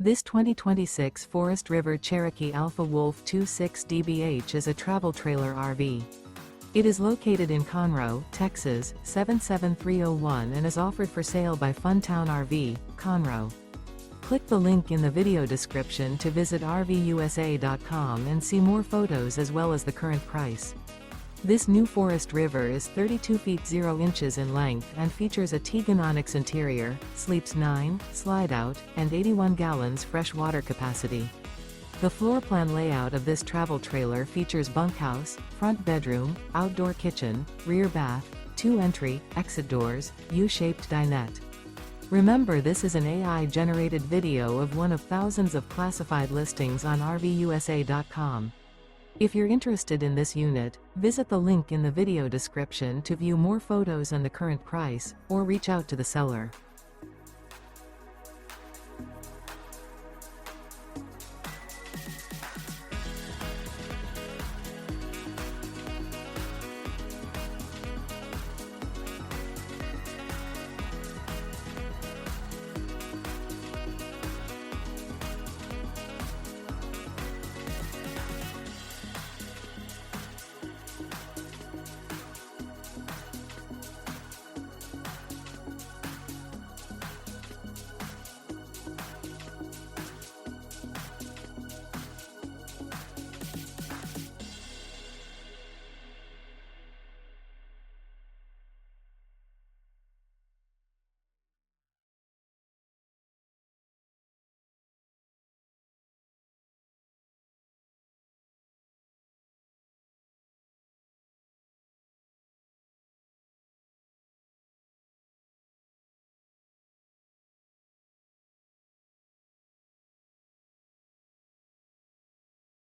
This 2026 Forest River Cherokee Alpha Wolf 26 DBH is a travel trailer RV. It is located in Conroe, Texas, 77301 and is offered for sale by Funtown RV, Conroe. Click the link in the video description to visit RVUSA.com and see more photos as well as the current price. This new Forest River is 32 feet 0 inches in length and features a TEAGAN ONYX interior, sleeps 9, slide-out, and 81 gallons fresh water capacity. The floor plan layout of this travel trailer features bunkhouse, front bedroom, outdoor kitchen, rear bath, 2 entry, exit doors, U-shaped dinette. Remember, this is an AI-generated video of one of thousands of classified listings on RVUSA.com. If you're interested in this unit, visit the link in the video description to view more photos and the current price, or reach out to the seller.